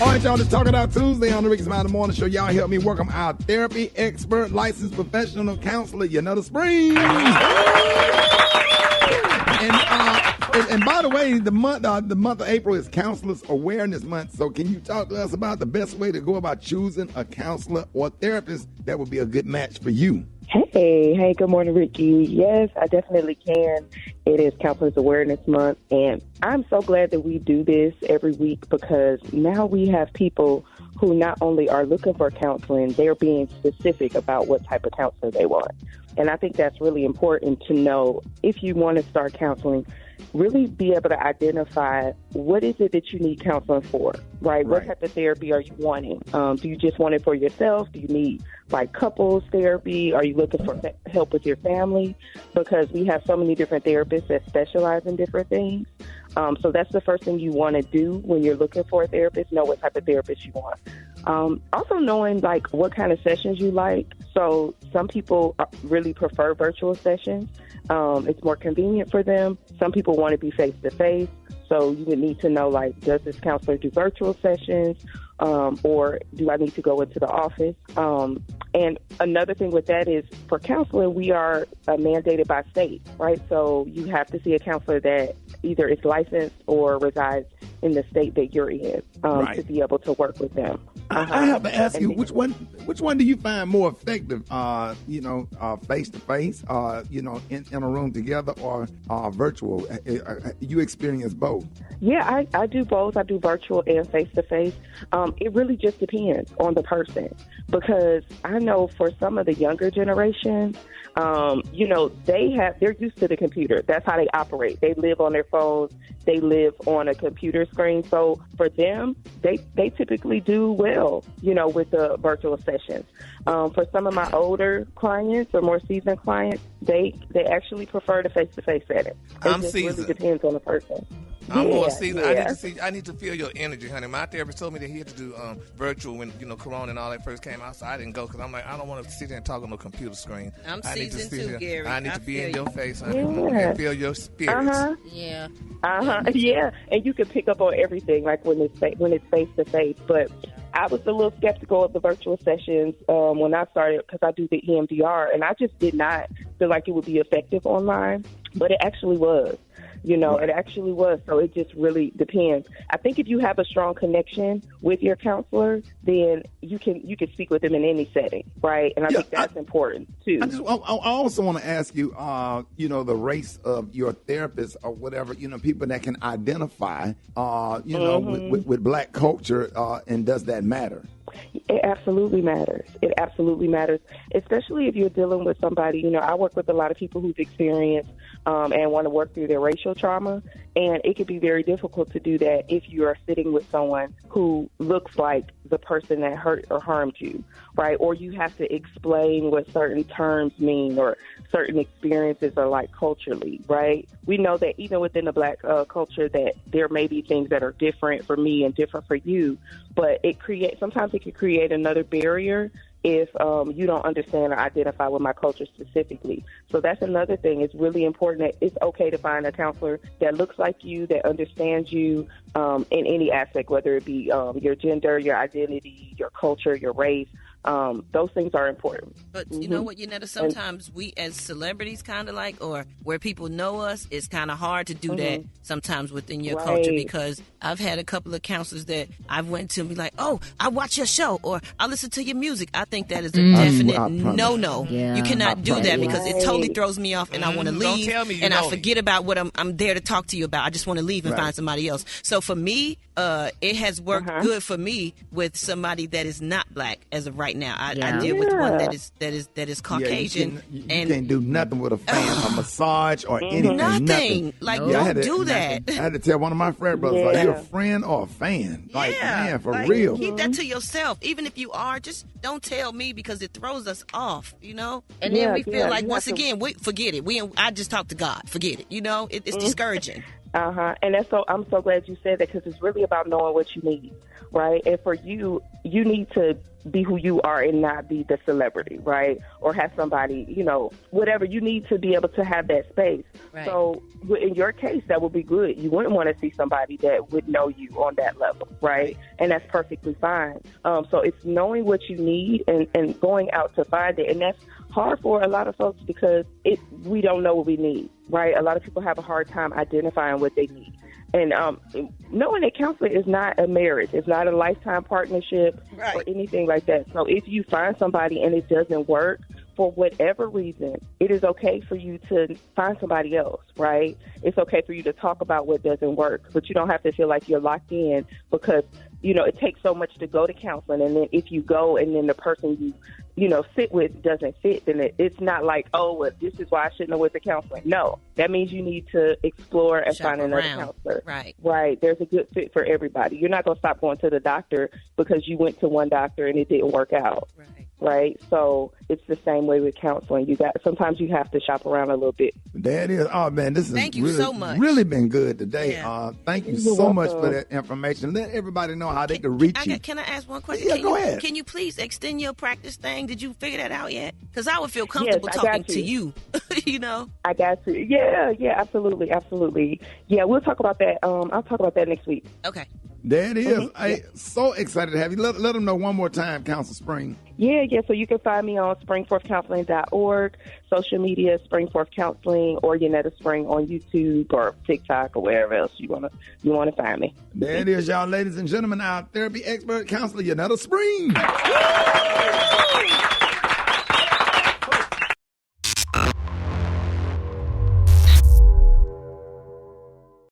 All right, y'all, it's Talking Out Tuesday on the Rickey Smiley Morning Show. Y'all help me welcome our therapy expert, licensed professional counselor, Yunetta Springs. And by the way, the month of April is Counselors Awareness Month. So can you talk to us about the best way to go about choosing a counselor or therapist that would be a good match for you? Hey, good morning, Rickey. Yes, I definitely can. It is Counselors Awareness Month, and I'm so glad that we do this every week because now we have people who not only are looking for counseling, they're being specific about what type of counselor they want. And I think that's really important to know if you want to start counseling. Really be able to identify what is it that you need counseling for, right? What type of therapy are you wanting? Do you just want it for yourself? Do you need like couples therapy? Are you looking for help with your family? Because we have so many different therapists that specialize in different things. So that's the first thing you want to do when you're looking for a therapist, know what type of therapist you want. Also knowing like what kind of sessions you like. So some people really prefer virtual sessions. It's more convenient for them. Some people want to be face-to-face. So you would need to know, like, does this counselor do virtual sessions or do I need to go into the office? And another thing with that is for counseling, we are mandated by state, right? So you have to see a counselor that either is licensed or resides in the state that you're in to be able to work with them. I have to ask you, which one do you find more effective? Face to face, in a room together, or virtual? You experience both? Yeah, I do both. I do virtual and face to face. It really just depends on the person because I know for some of the younger generation, they're used to the computer. That's how they operate. They live on their phones. They live on a computer screen. So for them, they typically do well, with the virtual sessions. For some of my older clients or more seasoned clients, they actually prefer the face-to-face setting. I'm seasoned. Really depends on the person. I'm more seasoned. I need to feel your energy, honey. My therapist told me that he had to do virtual when Corona and all that first came out, so I didn't go because I'm like, I don't want to sit there and talk on no computer screen. I'm seasoned too, Gary. I need to be in your face, honey, and feel your spirits. Yeah. Yeah, and you can pick up on everything like when it's face to face. But I was a little skeptical of the virtual sessions when I started because I do the EMDR, and I just did not feel like it would be effective online, but it actually was. It actually was. So it just really depends. I think if you have a strong connection with your counselor, then you can speak with them in any setting, right? And I think that's important too. I also want to ask you, the race of your therapist or whatever, people that can identify, with Black culture, and does that matter? It absolutely matters. It absolutely matters, especially if you're dealing with somebody. I work with a lot of people who've experienced and want to work through their racial trauma, and it can be very difficult to do that if you are sitting with someone who looks like the person that hurt or harmed you, right? Or you have to explain what certain terms mean or certain experiences are like culturally, right? We know that even within the Black culture that there may be things that are different for me and different for you, but sometimes it can create another barrier if you don't understand or identify with my culture specifically. So that's another thing. It's really important that it's okay to find a counselor that looks like you, that understands you in any aspect, whether it be your gender, your identity, your culture, your race. Those things are important. But you know what, Yunetta, sometimes we as celebrities kind of like, or where people know us, it's kind of hard to do that sometimes within your culture, because I've had a couple of counselors that I've went to and be like, oh, I watch your show or I listen to your music. I think that is a definite no. Yeah. You cannot do that because it totally throws me off and I want to leave and I forget about what I'm there to talk to you about. I just want to leave and find somebody else. So for me, it has worked good for me with somebody that is not Black as of right now. I deal with one that is Caucasian. You can't do nothing with a fan, a massage or anything. Nothing. Like, don't do that. I had to tell one of my frat brothers, like, you're a friend or a fan? Like, man, for real. Keep that to yourself. Even if you are, just don't tell me because it throws us off, And then we feel like, once again, forget it. I just talk to God. Forget it. It's discouraging. And I'm so glad you said that, because it's really about knowing what you need, right? And for you, you need to be who you are and not be the celebrity, right? Or have somebody, whatever. You need to be able to have that space. Right. So in your case, that would be good. You wouldn't want to see somebody that would know you on that level, right? And that's perfectly fine. So it's knowing what you need and going out to find it. And that's hard for a lot of folks because we don't know what we need, right? A lot of people have a hard time identifying what they need. And knowing that counseling is not a marriage, it's not a lifetime partnership or anything like that. So if you find somebody and it doesn't work for whatever reason, it is okay for you to find somebody else, right? It's okay for you to talk about what doesn't work, but you don't have to feel like you're locked in because, it takes so much to go to counseling. And then if you go and then the person you sit with doesn't fit, then it's not like, oh, well, this is why I shouldn't have went to counseling. No, that means you need to explore and find another counselor. Right. There's a good fit for everybody. You're not going to stop going to the doctor because you went to one doctor and it didn't work out. Right. So it's the same way with counseling. Sometimes you have to shop around a little bit. That is, oh man, this has Thank you really, so much. really been good today. Yeah. Thank you so much for that information. Let everybody know how they can reach you. Can I ask one question? Yeah, go ahead. Can you please extend your practice thing? Did you figure that out yet? Because I would feel comfortable talking to you. I got you. Yeah, absolutely. Yeah, we'll talk about that. I'll talk about that next week. Okay. There it is. So excited to have you. Let them know one more time, Council Spring. Yeah. So you can find me on springforthcounseling.org, social media, Springforth Counseling, or Yunetta Spring on YouTube or TikTok or wherever else you want to find me. There it is, y'all, ladies and gentlemen, our therapy expert, counselor Yunetta Spring.